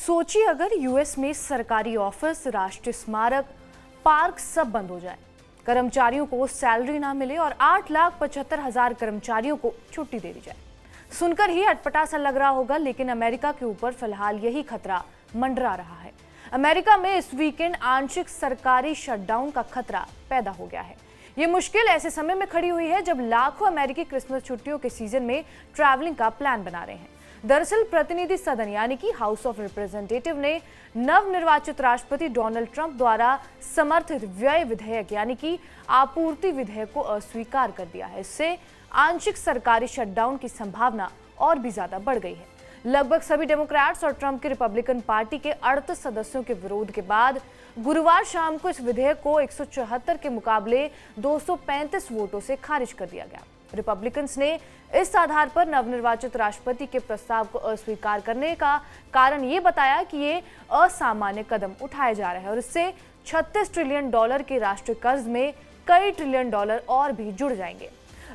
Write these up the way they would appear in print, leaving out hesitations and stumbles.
सोचिए अगर यूएस में सरकारी ऑफिस, राष्ट्रीय स्मारक, पार्क सब बंद हो जाए, कर्मचारियों को सैलरी ना मिले और 8,75,000 कर्मचारियों को छुट्टी दे दी जाए। सुनकर ही अटपटा सा लग रहा होगा, लेकिन अमेरिका के ऊपर फिलहाल यही खतरा मंडरा रहा है। अमेरिका में इस वीकेंड आंशिक सरकारी शटडाउन का खतरा पैदा हो गया है। ये मुश्किल ऐसे समय में खड़ी हुई है जब लाखों अमेरिकी क्रिसमस छुट्टियों के सीजन में ट्रैवलिंग का प्लान बना रहे हैं। दरअसल प्रतिनिधि सदन यानी कि हाउस ऑफ रिप्रेजेंटेटिव ने नवनिर्वाचित राष्ट्रपति डोनाल्ड ट्रंप द्वारा समर्थित व्यय विधेयक यानी कि आपूर्ति विधेयक को अस्वीकार कर दिया है। इससे आंशिक सरकारी शटडाउन की संभावना और भी ज्यादा बढ़ गई है। लगभग सभी डेमोक्रेट्स और ट्रंप की रिपब्लिकन पार्टी के 38 सदस्यों के विरोध के बाद गुरुवार शाम को इस विधेयक को 174 के मुकाबले 235 वोटों से खारिज कर दिया गया। रिपब्लिकन्स ने इस आधार पर नवनिर्वाचित राष्ट्रपति के प्रस्ताव को अस्वीकार करने का कारण ये बताया कि ये असामान्य कदम उठाया जा रहा है और इससे $36 ट्रिलियन के राष्ट्रीय कर्ज में कई ट्रिलियन डॉलर और भी जुड़ जाएंगे।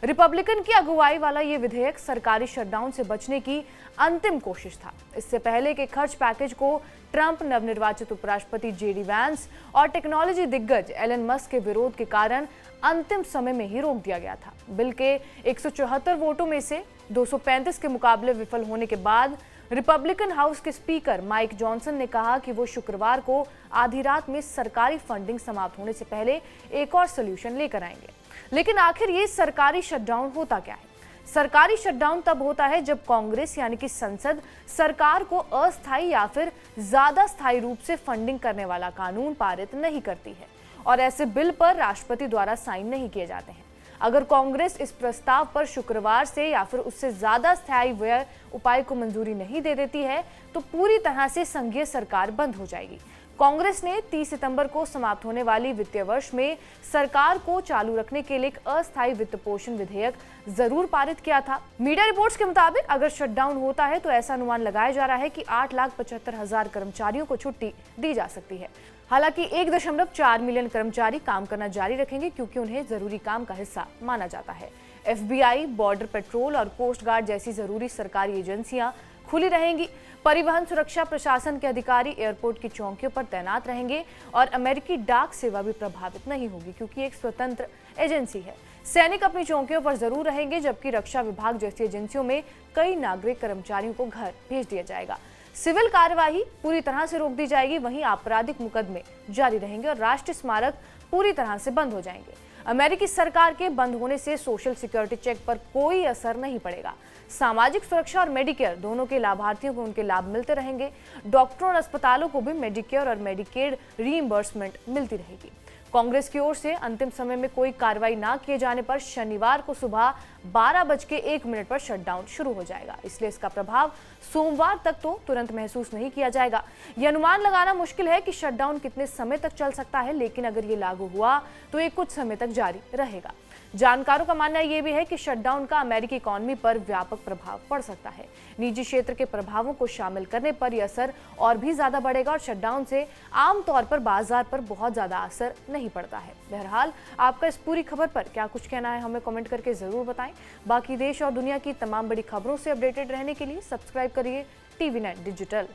रिपब्लिकन की अगुवाई वाला ये विधेयक सरकारी शटडाउन से बचने की अंतिम कोशिश था। इससे पहले के खर्च पैकेज को ट्रंप, नवनिर्वाचित उपराष्ट्रपति जेडी वैंस और टेक्नोलॉजी दिग्गज एलन मस्क के विरोध के कारण अंतिम समय में ही रोक दिया गया था। बिल के 174 वोटों में से 235 के मुकाबले विफल होने के बाद रिपब्लिकन हाउस के स्पीकर माइक जॉनसन ने कहा कि वो शुक्रवार को आधी रात में सरकारी फंडिंग समाप्त होने से पहले एक और सॉल्यूशन लेकर आएंगे। लेकिन आखिर ये सरकारी शटडाउन होता क्या है? सरकारी शटडाउन तब होता है जब कांग्रेस यानी कि संसद सरकार को अस्थायी या फिर ज्यादा स्थायी रूप से फंडिंग करने वाला कानून पारित नहीं करती है और ऐसे बिल पर राष्ट्रपति द्वारा साइन नहीं किए जाते हैं। अगर कांग्रेस इस प्रस्ताव पर शुक्रवार से या फिर उससे ज्यादा स्थायी व्यय उपाय को मंजूरी नहीं दे देती है तो पूरी तरह से संघीय सरकार बंद हो जाएगी। कांग्रेस ने 30 सितंबर को समाप्त होने वाली वित्तीय वर्ष में सरकार को चालू रखने के लिए एक अस्थायी वित्त पोषण विधेयक जरूर पारित किया था। मीडिया रिपोर्ट्स के मुताबिक अगर शटडाउन होता है तो ऐसा अनुमान लगाया जा रहा है कि 8,75,000 कर्मचारियों को छुट्टी दी जा सकती है। हालांकि 1.4 मिलियन कर्मचारी काम करना जारी रखेंगे क्योंकि उन्हें जरूरी काम का हिस्सा माना जाता है। FBI, बॉर्डर पेट्रोल और कोस्ट गार्ड जैसी जरूरी सरकारी एजेंसियां खुली रहेंगी। परिवहन सुरक्षा प्रशासन के अधिकारी एयरपोर्ट की चौकियों पर तैनात रहेंगे और अमेरिकी डाक सेवा भी प्रभावित नहीं होगी क्योंकि एक स्वतंत्र एजेंसी है। सैनिक अपनी चौकियों पर जरूर रहेंगे, जबकि रक्षा विभाग जैसी एजेंसियों में कई नागरिक कर्मचारियों को घर भेज दिया जाएगा। सिविल कार्यवाही पूरी तरह से रोक दी जाएगी, वहीं आपराधिक मुकदमे जारी रहेंगे और राष्ट्रीय स्मारक पूरी तरह से बंद हो जाएंगे। अमेरिकी सरकार के बंद होने से सोशल सिक्योरिटी चेक पर कोई असर नहीं पड़ेगा। सामाजिक सुरक्षा और मेडिकेयर दोनों के लाभार्थियों को उनके लाभ मिलते रहेंगे। डॉक्टरों और अस्पतालों को भी मेडिकेयर और मेडिकेड रीइंबर्समेंट मिलती रहेगी। कांग्रेस की ओर से अंतिम समय में कोई कार्रवाई न किए जाने पर शनिवार को सुबह 12:01 पर शटडाउन शुरू हो जाएगा। इसलिए इसका प्रभाव सोमवार तक तो तुरंत महसूस नहीं किया जाएगा। यह अनुमान लगाना मुश्किल है कि शटडाउन कितने समय तक चल सकता है, लेकिन अगर ये लागू हुआ तो ये कुछ समय तक जारी रहेगा। जानकारों का मानना यह भी है कि शटडाउन का अमेरिकी इकोनॉमी पर व्यापक प्रभाव पड़ सकता है। निजी क्षेत्र के प्रभावों को शामिल करने पर यह असर और भी ज्यादा बढ़ेगा और शटडाउन से आमतौर पर बाजार पर बहुत ज्यादा असर नहीं पड़ता है। बहरहाल आपका इस पूरी खबर पर क्या कुछ कहना है, हमें कमेंट करके जरूर बताएं। बाकी देश और दुनिया की तमाम बड़ी खबरों से अपडेटेड रहने के लिए सब्सक्राइब करिए TV9 डिजिटल।